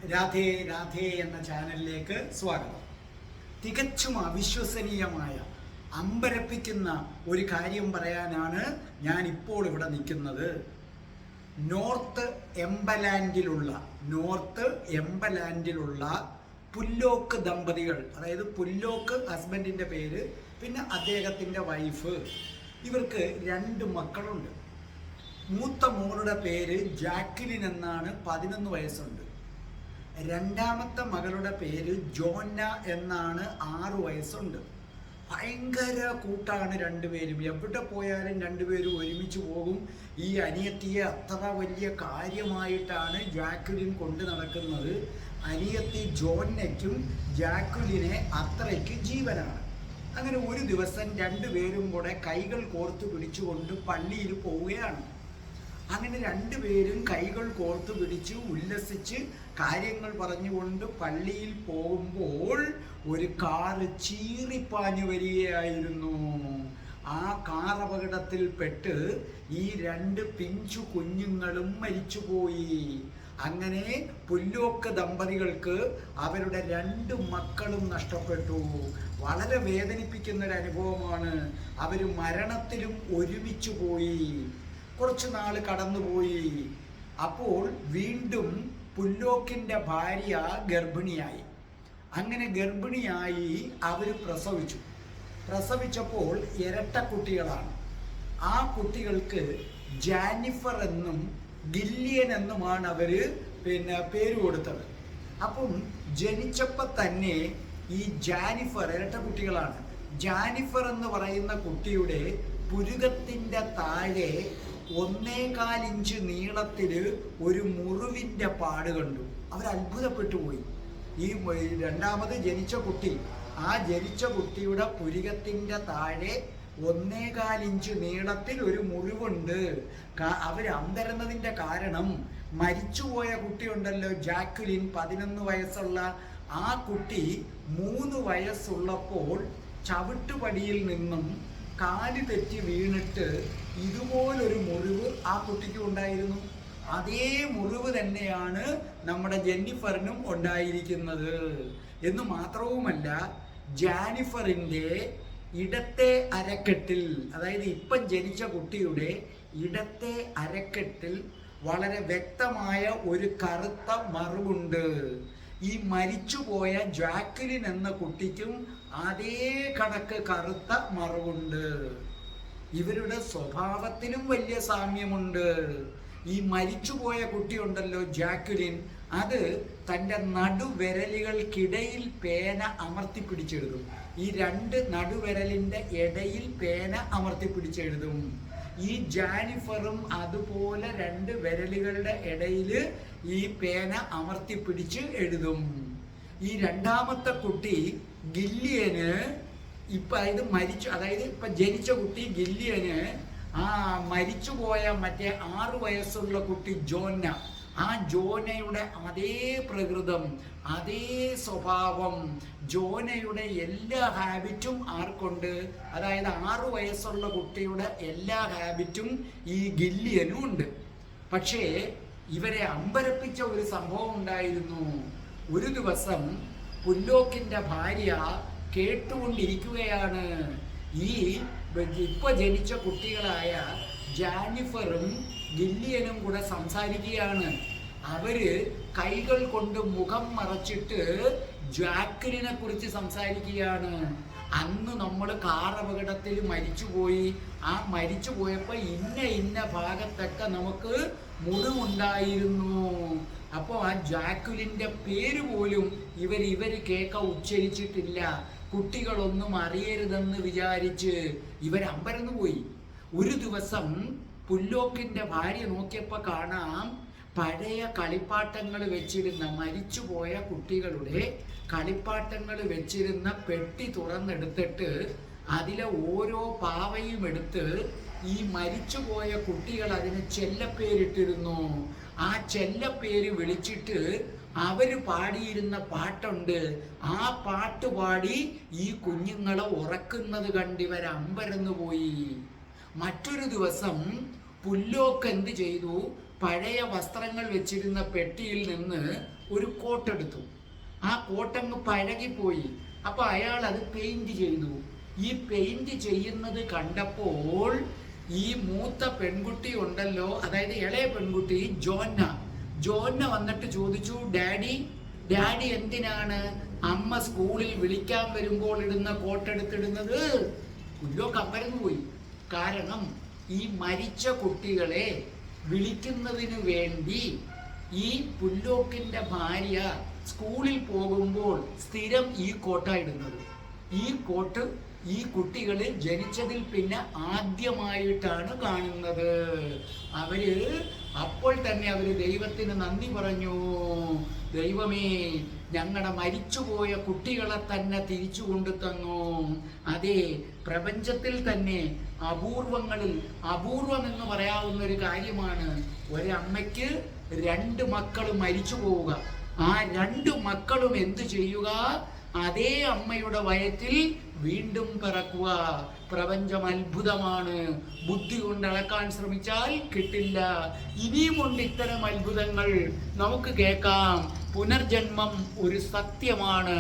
രാധേ രാധേ എന്ന ചാനലിലേക്ക് സ്വാഗതം. തികച്ചും അവിശ്വസനീയമായ അമ്പരപ്പിക്കുന്ന ഒരു കാര്യം പറയാനാണ് ഞാൻ ഇപ്പോൾ ഇവിടെ നിൽക്കുന്നത്. നോർത്ത് എംബലാൻഡിലുള്ള പുല്ലോക്ക് ദമ്പതികൾ, അതായത് പുല്ലോക്ക് ഹസ്ബൻഡിൻ്റെ പേര്, പിന്നെ അദ്ദേഹത്തിൻ്റെ വൈഫ്, ഇവർക്ക് 2 മക്കളുണ്ട്. മൂത്ത മോളുടെ പേര് ജാക്വിലിൻ എന്നാണ്, 11 വയസ്സുണ്ട്. രണ്ടാമത്തെ മകളുടെ പേര് ജോന്ന എന്നാണ്, 6 വയസ്സുണ്ട്. ഭയങ്കര കൂട്ടാണ് രണ്ടുപേരും. എവിടെ പോയാലും രണ്ടുപേരും ഒരുമിച്ച് പോകും. ഈ അനിയത്തിയെ അത്ര വലിയ കാര്യമായിട്ടാണ് ജാക്വിലിൻ കൊണ്ട് നടക്കുന്നത്. അനിയത്തി ജോന്നയ്ക്കും ജാക്വിലിനെ അത്രയ്ക്ക് ജീവനാണ്. അങ്ങനെ ഒരു ദിവസം രണ്ടുപേരും കൂടെ കൈകൾ കോർത്ത് പിടിച്ചുകൊണ്ട് പള്ളിയിൽ പോവുകയാണ്. അങ്ങനെ രണ്ടുപേരും കൈകൾ കോർത്ത് പിടിച്ച് ഉല്ലസിച്ച് കാര്യങ്ങൾ പറഞ്ഞുകൊണ്ട് പള്ളിയിൽ പോകുമ്പോൾ ഒരു കാറ് ചീറിപ്പാഞ്ഞു വരികയായിരുന്നു. ആ കാർ അപകടത്തിൽപ്പെട്ട് ഈ 2 പിഞ്ചു കുഞ്ഞുങ്ങളും മരിച്ചുപോയി. അങ്ങനെ പുല്ലോക്ക് ദമ്പതികൾക്ക് അവരുടെ 2 മക്കളും നഷ്ടപ്പെട്ടു. വളരെ വേദനിപ്പിക്കുന്ന ഒരു അനുഭവമാണ്. അവർ മരണത്തിലും ഒരുമിച്ച് പോയി. കുറച്ച് നാൾ കടന്നുപോയി. അപ്പോൾ വീണ്ടും പുല്ലോക്കിൻ്റെ ഭാര്യ ഗർഭിണിയായി. അങ്ങനെ ഗർഭിണിയായി അവർ പ്രസവിച്ചപ്പോൾ ഇരട്ട കുട്ടികളാണ്. ആ കുട്ടികൾക്ക് ജാനിഫർ എന്നും ഗില്ലിയൻ എന്നുമാണ് അവർ പേര് കൊടുത്തത്. അപ്പം ജനിച്ചപ്പോൾ തന്നെ ഈ ജാനിഫർ, ഇരട്ട കുട്ടികളാണ്, ജാനിഫർ എന്ന് പറയുന്ന കുട്ടിയുടെ പുരുകത്തിൻ്റെ താഴെ 1.25 ഇഞ്ച് നീളത്തിൽ ഒരു മുറിവിൻ്റെ പാട് കണ്ടു. അവർ അത്ഭുതപ്പെട്ടു പോയി. ഈ രണ്ടാമത് ജനിച്ച കുട്ടി, ആ ജനിച്ച കുട്ടിയുടെ പുരുകത്തിൻ്റെ താഴെ 1.25 ഇഞ്ച് നീളത്തിൽ ഒരു മുറിവുണ്ട്. അവർ അമ്പരന്നതിൻ്റെ കാരണം, മരിച്ചുപോയ കുട്ടിയുണ്ടല്ലോ ജാക്വിലിൻ, 11 വയസ്സുള്ള ആ കുട്ടി 3 വയസ്സുള്ളപ്പോൾ ചവിട്ടുപടിയിൽ നിന്നും കാല് തെറ്റി വീണിട്ട് ഇതുപോലൊരു മുറിവ് ആ കുട്ടിക്ക് ഉണ്ടായിരുന്നു. അതേ മുറിവ് തന്നെയാണ് നമ്മുടെ ജെന്നിഫറിനും ഉണ്ടായിരിക്കുന്നത്. എന്ന് മാത്രവുമല്ല, ജാനിഫറിൻ്റെ ഇടത്തെ അരക്കെട്ടിൽ, അതായത് ഇപ്പം ജനിച്ച കുട്ടിയുടെ ഇടത്തെ അരക്കെട്ടിൽ വളരെ വ്യക്തമായ ഒരു കറുത്ത മറുവുണ്ട്. ഈ മരിച്ചുപോയ ജാക്വിലിൻ എന്ന കുട്ടിക്കും അതേ കണക്ക് കറുത്ത മറുവുണ്ട്. ഇവരുടെ സ്വഭാവത്തിനും വലിയ സാമ്യമുണ്ട്. ഈ മരിച്ചുപോയ കുട്ടിയുണ്ടല്ലോ ജാക്വിലിൻ, അത് തൻ്റെ നടുവിരലുകൾക്കിടയിൽ പേന അമർത്തിപ്പിടിച്ചെഴുതും. ഈ 2 നടുവിരലിൻ്റെ ഇടയിൽ പേന അമർത്തിപ്പിടിച്ചെഴുതും. ഈ ജാനിഫറും അതുപോലെ 2 വിരലുകളുടെ ഇടയിൽ ഈ പേന അമർത്തിപ്പിടിച്ച് എഴുതും. ഈ രണ്ടാമത്തെ കുട്ടി ഗില്ലിയന്, ഇപ്പം ജനിച്ച കുട്ടി ഗില്ലിയന്, ആ മരിച്ചുപോയ മറ്റേ 6 വയസ്സുള്ള കുട്ടി ജോന്ന, ആ ജോനയുടെ അതേ പ്രകൃതം, അതേ സ്വഭാവം, ജോനയുടെ എല്ലാ ഹാബിറ്റും ആർക്കുണ്ട്? അതായത് 6 വയസ്സുള്ള കുട്ടിയുടെ എല്ലാ ഹാബിറ്റും ഈ ഗില്ലിയനും ഉണ്ട്. പക്ഷേ ഇവരെ അമ്പരപ്പിച്ച ഒരു സംഭവം ഉണ്ടായിരുന്നു. ഒരു ദിവസം പുല്ലോക്കിൻ്റെ ഭാര്യ കേട്ടുകൊണ്ടിരിക്കുകയാണ്. ഇപ്പൊ ജനിച്ച കുട്ടികളായ ജാനിഫറും ഗില്ലിയനും കൂടെ സംസാരിക്കുകയാണ്. അവര് കൈകൾ കൊണ്ട് മുഖം മറച്ചിട്ട് ജാക്വിലിനെ കുറിച്ച് സംസാരിക്കുകയാണ്. അന്ന് നമ്മൾ കാർ അപകടത്തിൽ മരിച്ചുപോയി. ആ മരിച്ചു പോയപ്പോൾ ഇന്ന ഭാഗത്തൊക്കെ നമുക്ക് മുറിവുണ്ടായിരുന്നു. അപ്പോൾ ആ ജാക്വിലിൻ്റെ പേര് പോലും ഇവർ ഉച്ചരിച്ചിട്ടില്ല. കുട്ടികളൊന്നും അറിയരുതെന്ന് വിചാരിച്ച് ഇവരമ്പരന്ന് പോയി. ഒരു ദിവസം പുല്ലോക്കിൻ്റെ ഭാര്യ നോക്കിയപ്പോൾ കാണാം, പഴയ കളിപ്പാട്ടങ്ങൾ വെച്ചിരുന്ന, മരിച്ചുപോയ കുട്ടികളുടെ കളിപ്പാട്ടങ്ങൾ വെച്ചിരുന്ന പെട്ടി തുറന്നെടുത്തിട്ട് അതിലെ ഓരോ പാവയും എടുത്ത് ഈ മരിച്ചുപോയ കുട്ടികൾ അതിന് ചെല്ലപ്പേരിട്ടിരുന്നു. ആ ചെല്ലപ്പേര് വിളിച്ചിട്ട് അവർ പാടിയിരുന്ന പാട്ടുണ്ട്. ആ പാട്ട് പാടി ഈ കുഞ്ഞുങ്ങളെ ഉറക്കുന്നത് കണ്ടിവർ അമ്പരന്നു പോയി. മറ്റൊരു ദിവസം പുല്ലോക്ക് എന്ത് ചെയ്തു? പഴയ വസ്ത്രങ്ങൾ വെച്ചിരുന്ന പെട്ടിയിൽ നിന്ന് ഒരു കോട്ടെടുത്തു. ആ കോട്ടങ്ങ് പഴകിപ്പോയി. അപ്പൊ അയാൾ അത് പെയിന്റ് ചെയ്തു. ഈ പെയിന്റ് ചെയ്യുന്നത് കണ്ടപ്പോൾ ഈ മൂത്ത പെൺകുട്ടി ഉണ്ടല്ലോ, അതായത് ഇളയ പെൺകുട്ടി ജോന്ന വന്നിട്ട് ചോദിച്ചു, ഡാഡി എന്തിനാണ് അമ്മ സ്കൂളിൽ വിളിക്കാൻ വരുമ്പോൾ ഇടുന്ന കോട്ടെടുത്തിടുന്നത്? പുല്ലോ കമ്പരന്നു പോയി. കാരണം ഈ മരിച്ച കുട്ടികളെ വിളിക്കുന്നതിന് വേണ്ടി ഈ പുല്ലോക്കിന്റെ ഭാര്യ സ്കൂളിൽ പോകുമ്പോൾ സ്ഥിരം ഈ കോട്ട ഇടുന്നത്. ഈ കോട്ട് ഈ കുട്ടികൾ ജനിച്ചതിൽ പിന്നെ ആദ്യമായിട്ടാണ് കാണുന്നത്. അപ്പോൾ തന്നെ അവര് ദൈവത്തിന് നന്ദി പറഞ്ഞു. ദൈവമേ, ഞങ്ങളുടെ മരിച്ചുപോയ കുട്ടികളെ തന്നെ തിരിച്ചു കൊണ്ടു തന്നു. അതെ, പ്രപഞ്ചത്തിൽ തന്നെ അപൂർവങ്ങളിൽ അപൂർവം എന്ന് പറയാവുന്ന ഒരു കാര്യമാണ് ഒരമ്മയ്ക്ക് 2 മക്കൾ മരിച്ചു പോവുക. ആ 2 മക്കളും എന്തു ചെയ്യുക? അതേ അമ്മയുടെ വയറ്റിൽ വീണ്ടും പിറക്കുക. പ്രപഞ്ചം അത്ഭുതമാണ്. ബുദ്ധി കൊണ്ട് അളക്കാൻ ശ്രമിച്ചാൽ കിട്ടില്ല. ഇനിയുമുണ്ട് ഇത്തരം അത്ഭുതങ്ങൾ. നമുക്ക് കേൾക്കാം. പുനർജന്മം ഒരു സത്യമാണ്.